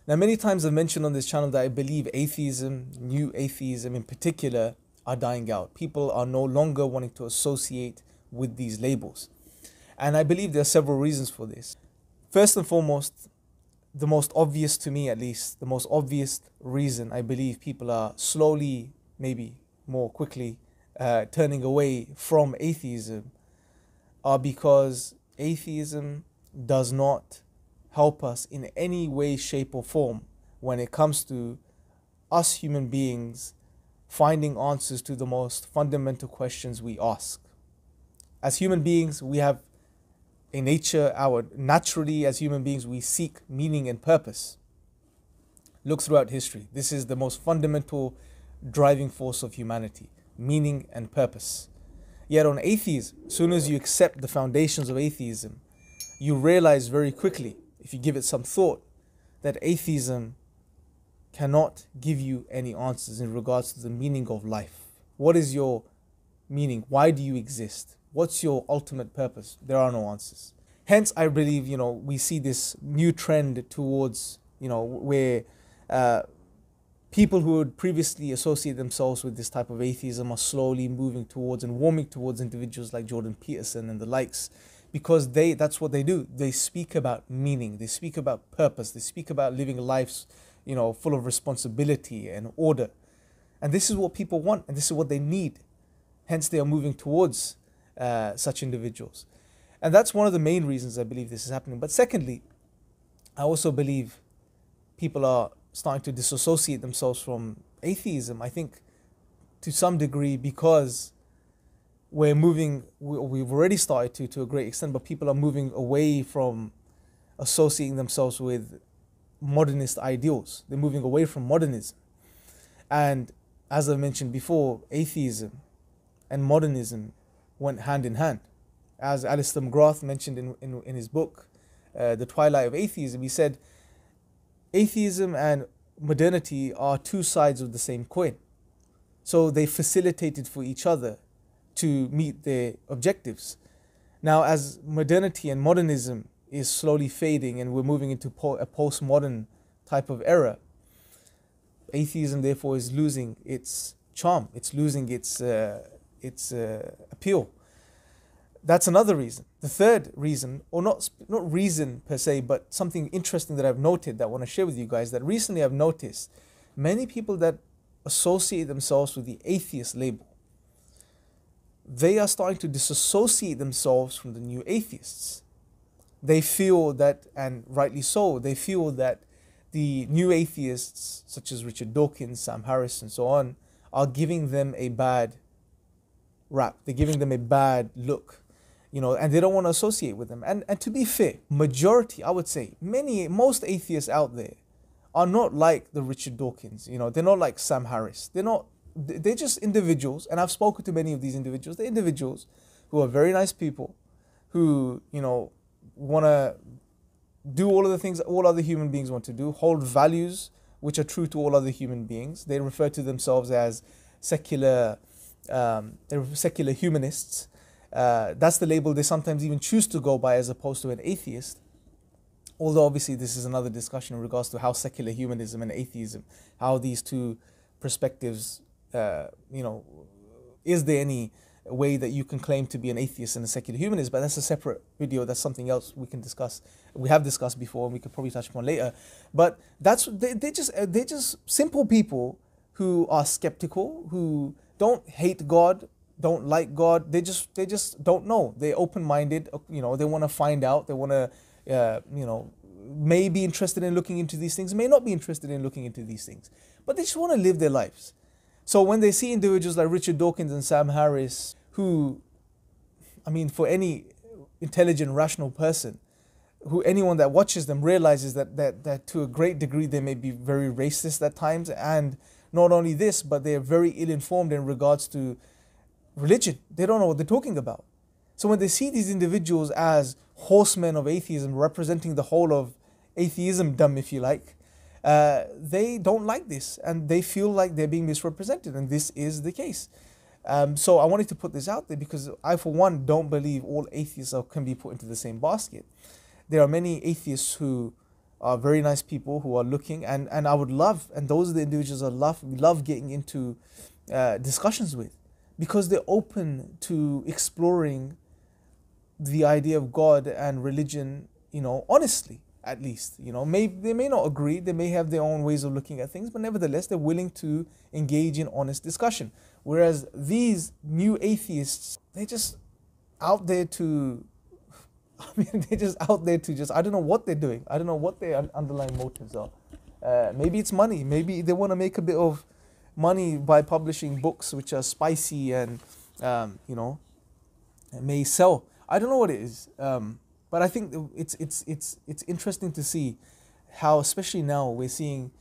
Now, many times I've mentioned on this channel that I believe atheism, new atheism in particular, are dying out. People are no longer wanting to associate with these labels. And I believe there are several reasons for this. First and foremost, the most obvious to me at least, the most obvious reason I believe people are slowly, maybe more quickly, turning away from atheism are because atheism does not help us in any way, shape or form when it comes to us human beings finding answers to the most fundamental questions we ask. As human beings, we have a nature, naturally as human beings, we seek meaning and purpose. Look throughout history. This is the most fundamental driving force of humanity, meaning and purpose. Yet on atheism, as soon as you accept the foundations of atheism, you realize very quickly, if you give it some thought, that atheism cannot give you any answers in regards to the meaning of life. What is your meaning? Why do you exist? What's your ultimate purpose? There are no answers. Hence, I believe, we see this new trend towards, where people who would previously associate themselves with this type of atheism are slowly moving towards and warming towards individuals like Jordan Peterson and the likes, because that's what they do. They speak about meaning. They speak about purpose. They speak about living lives, full of responsibility and order. And this is what people want, and this is what they need. Hence, they are moving towards such individuals. And that's one of the main reasons I believe this is happening. But secondly, I also believe people are starting to disassociate themselves from atheism, I think, to some degree, because we've already started to a great extent, but people are moving away from associating themselves with modernist ideals. They're moving away from modernism. And as I mentioned before, atheism and modernism went hand in hand. As Alistair McGrath mentioned in his book, The Twilight of Atheism, he said, atheism and modernity are two sides of the same coin. So they facilitated for each other to meet their objectives. Now, as modernity and modernism is slowly fading and we're moving into a postmodern type of era, atheism therefore is losing its charm. It's losing its appeal. That's another reason. The third reason, or not reason per se, but something interesting that I've noted that I want to share with you guys, that recently I've noticed many people that associate themselves with the atheist label, they are starting to disassociate themselves from the new atheists. They feel that, and rightly so, they feel that the new atheists, such as Richard Dawkins, Sam Harris, and so on, are giving them a bad rap. They're giving them a bad look, and they don't want to associate with them. And to be fair, majority, I would say, most atheists out there are not like the Richard Dawkins. They're not like Sam Harris. They're just individuals, and I've spoken to many of these individuals. They're individuals who are very nice people, who, want to do all of the things that all other human beings want to do, hold values which are true to all other human beings. They refer to themselves as secular humanists. That's the label they sometimes even choose to go by, as opposed to an atheist. Although obviously this is another discussion in regards to how secular humanism and atheism, how these two perspectives, is there any way that you can claim to be an atheist and a secular humanist? But that's a separate video. That's something else we can discuss. We have discussed before, and we could probably touch upon later. But they're just simple people who are skeptical, who don't hate God, don't like God. They just don't know. They're open-minded. They want to find out. They want to, may be interested in looking into these things, may not be interested in looking into these things, but they just want to live their lives. So when they see individuals like Richard Dawkins and Sam Harris, who, for any intelligent, rational person, anyone that watches them realizes that to a great degree they may be very racist at times, and not only this, but they are very ill-informed in regards to religion. They don't know what they're talking about. So when they see these individuals as horsemen of atheism, representing the whole of atheism-dom, if you like, they don't like this, and they feel like they're being misrepresented, and this is the case. So I wanted to put this out there because I, for one, don't believe all atheists can be put into the same basket. There are many atheists who are very nice people who are looking, and I would love, and those are the individuals I love getting into discussions with, because they're open to exploring the idea of God and religion, honestly, at least. They may not agree, they may have their own ways of looking at things, but nevertheless, they're willing to engage in honest discussion. Whereas these new atheists, they're just out there to, I don't know what they're doing. I don't know what their underlying motives are. Maybe it's money. Maybe they want to make a bit of money by publishing books which are spicy and, may sell. I don't know what it is. But I think it's interesting to see how, especially now, we're seeing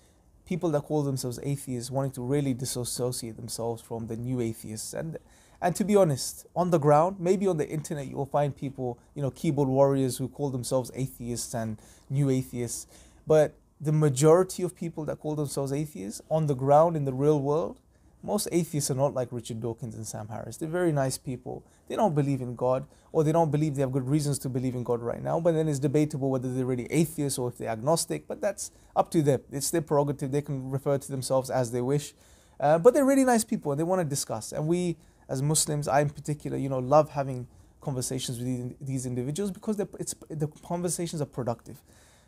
people that call themselves atheists wanting to really disassociate themselves from the new atheists. And to be honest, on the ground, maybe on the internet, you'll find people, keyboard warriors who call themselves atheists and new atheists. But the majority of people that call themselves atheists on the ground in the real world, most atheists are not like Richard Dawkins and Sam Harris. They're very nice people. They don't believe in God, or they don't believe they have good reasons to believe in God right now. But then it's debatable whether they're really atheists or if they're agnostic. But that's up to them. It's their prerogative. They can refer to themselves as they wish. But they're really nice people, and they want to discuss. And we, as Muslims, I in particular, love having conversations with these individuals because the conversations are productive.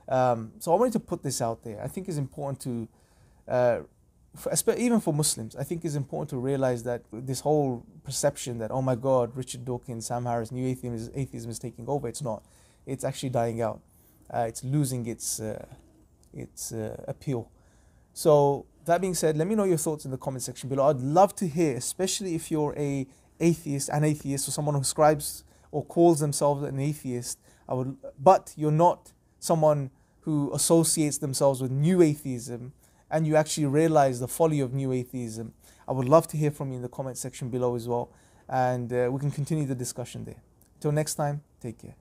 So I wanted to put this out there. I think it's important to, even for Muslims, I think it's important to realize that this whole perception that, oh my God, Richard Dawkins, Sam Harris, new atheism is taking over. It's not. It's actually dying out. It's losing its appeal. So that being said, let me know your thoughts in the comment section below. I'd love to hear, especially if you're an atheist, or someone who ascribes or calls themselves an atheist, but you're not someone who associates themselves with new atheism, and you actually realize the folly of new atheism. I would love to hear from you in the comment section below as well, and we can continue the discussion there. Till next time, take care.